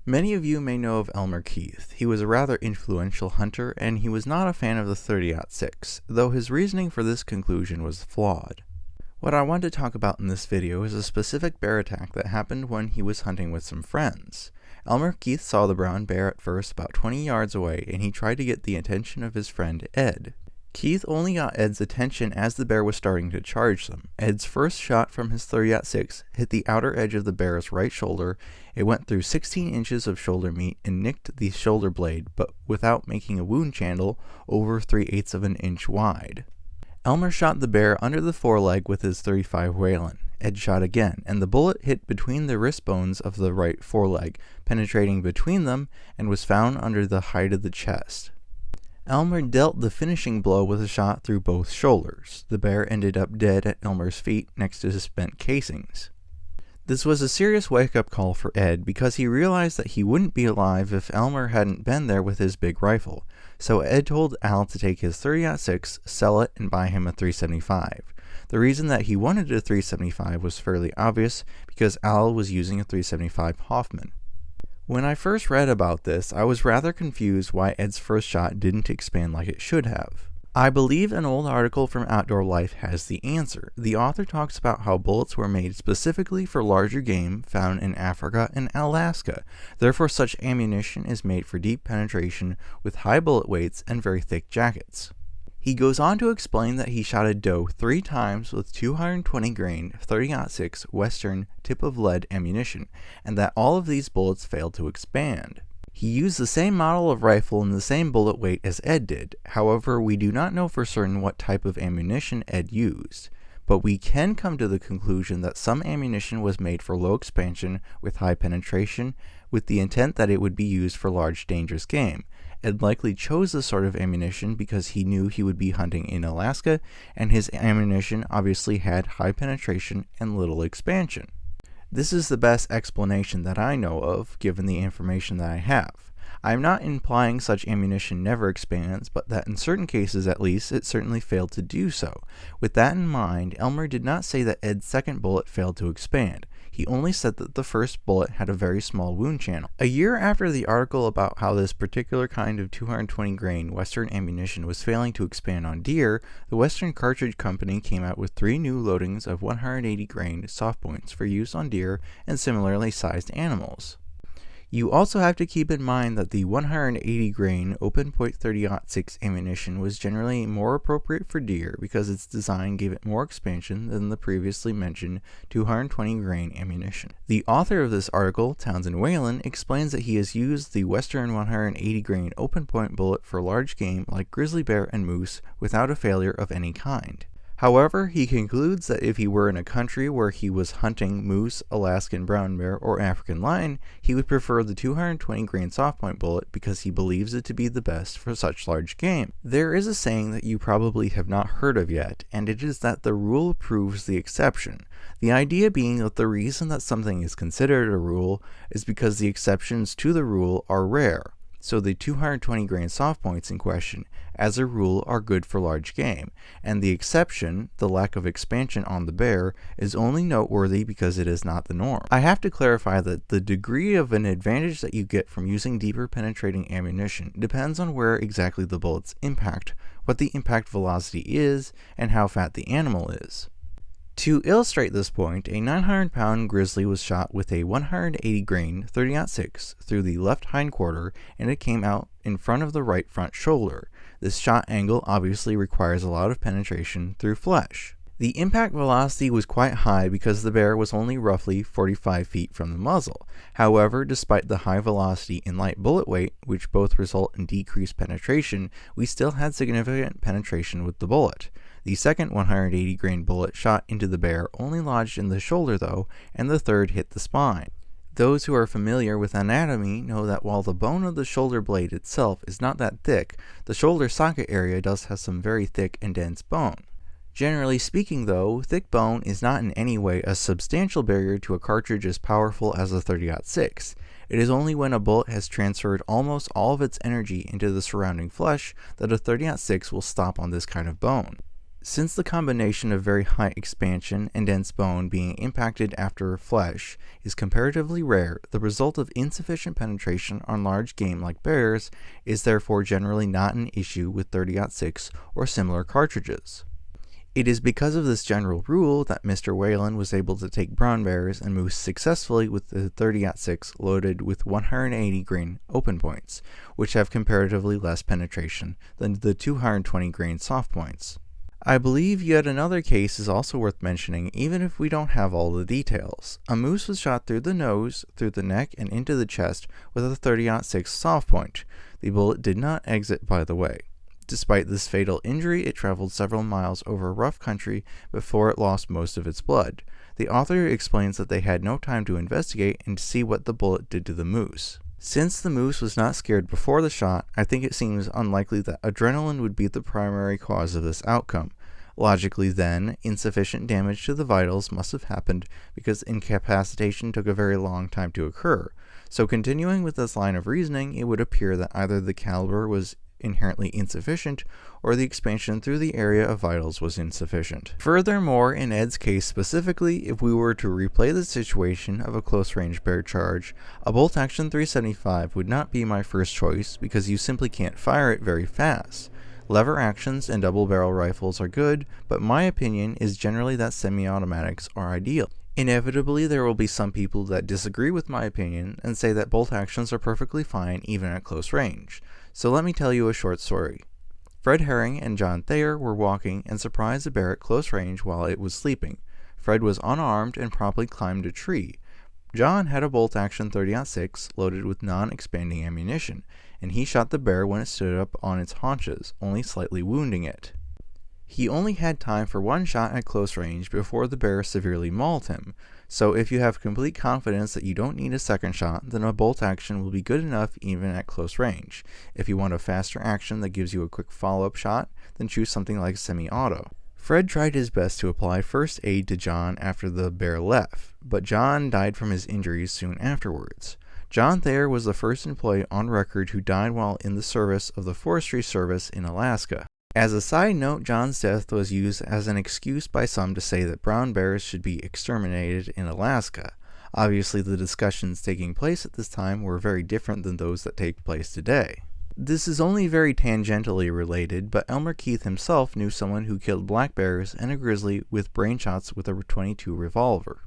Many of you may know of Elmer Keith. He was a rather influential hunter, and he was not a fan of the 30-06, though his reasoning for this conclusion was flawed. What I want to talk about in this video is a specific bear attack that happened when he was hunting with some friends. Elmer Keith saw the brown bear at first about 20 yards away, and he tried to get the attention of his friend Ed. Keith only got Ed's attention as the bear was starting to charge them. Ed's first shot from his 30-06 hit the outer edge of the bear's right shoulder. It went through 16 inches of shoulder meat and nicked the shoulder blade, but without making a wound channel over 3/8 of an inch wide. Elmer shot the bear under the foreleg with his .35 Whalen. Ed shot again, and the bullet hit between the wrist bones of the right foreleg, penetrating between them, and was found under the height of the chest. Elmer dealt the finishing blow with a shot through both shoulders. The bear ended up dead at Elmer's feet next to his spent casings. This was a serious wake-up call for Ed because he realized that he wouldn't be alive if Elmer hadn't been there with his big rifle. So Ed told Al to take his 30-06, sell it, and buy him a .375. The reason that he wanted a .375 was fairly obvious because Al was using a .375 Hoffman. When I first read about this, I was rather confused why Ed's first shot didn't expand like it should have. I believe an old article from Outdoor Life has the answer. The author talks about how bullets were made specifically for larger game found in Africa and Alaska. Therefore, such ammunition is made for deep penetration with high bullet weights and very thick jackets. He goes on to explain that he shot a doe 3 times with 220 grain 30-06 Western tip of lead ammunition, and that all of these bullets failed to expand. He used the same model of rifle and the same bullet weight as Ed did. However, we do not know for certain what type of ammunition Ed used, but we can come to the conclusion that some ammunition was made for low expansion with high penetration with the intent that it would be used for large dangerous game. Ed likely chose this sort of ammunition because he knew he would be hunting in Alaska, and his ammunition obviously had high penetration and little expansion. This is the best explanation that I know of, given the information that I have. I am not implying such ammunition never expands, but that in certain cases at least, it certainly failed to do so. With that in mind, Elmer did not say that Ed's second bullet failed to expand. He only said that the first bullet had a very small wound channel. A year after the article about how this particular kind of 220 grain Western ammunition was failing to expand on deer, the Western Cartridge Company came out with 3 new loadings of 180 grain soft points for use on deer and similarly sized animals. You also have to keep in mind that the 180 grain open point 30-06 ammunition was generally more appropriate for deer because its design gave it more expansion than the previously mentioned 220 grain ammunition. The author of this article, Townsend Whalen, explains that he has used the Western 180 grain open point bullet for large game like grizzly bear and moose without a failure of any kind. However, he concludes that if he were in a country where he was hunting moose, Alaskan brown bear, or African lion, he would prefer the 220 grain soft point bullet because he believes it to be the best for such large game. There is a saying that you probably have not heard of yet, and it is that the rule proves the exception. The idea being that the reason that something is considered a rule is because the exceptions to the rule are rare. So the 220 grain soft points in question, as a rule, are good for large game, and the exception, the lack of expansion on the bear, is only noteworthy because it is not the norm. I have to clarify that the degree of an advantage that you get from using deeper penetrating ammunition depends on where exactly the bullets impact, what the impact velocity is, and how fat the animal is. To illustrate this point, a 900-pound grizzly was shot with a 180 grain 30-06 through the left hindquarter, and it came out in front of the right front shoulder. This shot angle obviously requires a lot of penetration through flesh. The impact velocity was quite high because the bear was only roughly 45 feet from the muzzle. However, despite the high velocity and light bullet weight, which both result in decreased penetration, we still had significant penetration with the bullet. The second 180 grain bullet shot into the bear only lodged in the shoulder though, and the third hit the spine. Those who are familiar with anatomy know that while the bone of the shoulder blade itself is not that thick, the shoulder socket area does have some very thick and dense bone. Generally speaking though, thick bone is not in any way a substantial barrier to a cartridge as powerful as a 30-06. It is only when a bullet has transferred almost all of its energy into the surrounding flesh that a 30-06 will stop on this kind of bone. Since the combination of very high expansion and dense bone being impacted after flesh is comparatively rare, the result of insufficient penetration on large game like bears is therefore generally not an issue with 30-06 or similar cartridges. It is because of this general rule that Mr. Whalen was able to take brown bears and moose successfully with the 30-06 loaded with 180 grain open points, which have comparatively less penetration than the 220 grain soft points. I believe yet another case is also worth mentioning, even if we don't have all the details. A moose was shot through the nose, through the neck, and into the chest with a 30-06 soft point. The bullet did not exit, by the way. Despite this fatal injury, it traveled several miles over rough country before it lost most of its blood. The author explains that they had no time to investigate and to see what the bullet did to the moose. Since the moose was not scared before the shot, I think it seems unlikely that adrenaline would be the primary cause of this outcome. Logically then, insufficient damage to the vitals must have happened because incapacitation took a very long time to occur. So continuing with this line of reasoning, it would appear that either the caliber was inherently insufficient or the expansion through the area of vitals was insufficient. Furthermore, in Ed's case specifically, if we were to replay the situation of a close-range bear charge, a bolt-action 375 would not be my first choice because you simply can't fire it very fast. Lever actions and double-barrel rifles are good, but my opinion is generally that semi-automatics are ideal. Inevitably, there will be some people that disagree with my opinion and say that bolt actions are perfectly fine even at close range. So let me tell you a short story. Fred Herring and John Thayer were walking and surprised a bear at close range while it was sleeping. Fred was unarmed and promptly climbed a tree. John had a bolt-action 30-06 loaded with non-expanding ammunition, and he shot the bear when it stood up on its haunches, only slightly wounding it. He only had time for one shot at close range before the bear severely mauled him, so if you have complete confidence that you don't need a second shot, then a bolt action will be good enough even at close range. If you want a faster action that gives you a quick follow-up shot, then choose something like semi-auto. Fred tried his best to apply first aid to John after the bear left, but John died from his injuries soon afterwards. John Thayer was the first employee on record who died while in the service of the Forestry Service in Alaska. As a side note, John's death was used as an excuse by some to say that brown bears should be exterminated in Alaska. Obviously, the discussions taking place at this time were very different than those that take place today. This is only very tangentially related, but Elmer Keith himself knew someone who killed black bears and a grizzly with brain shots with a .22 revolver.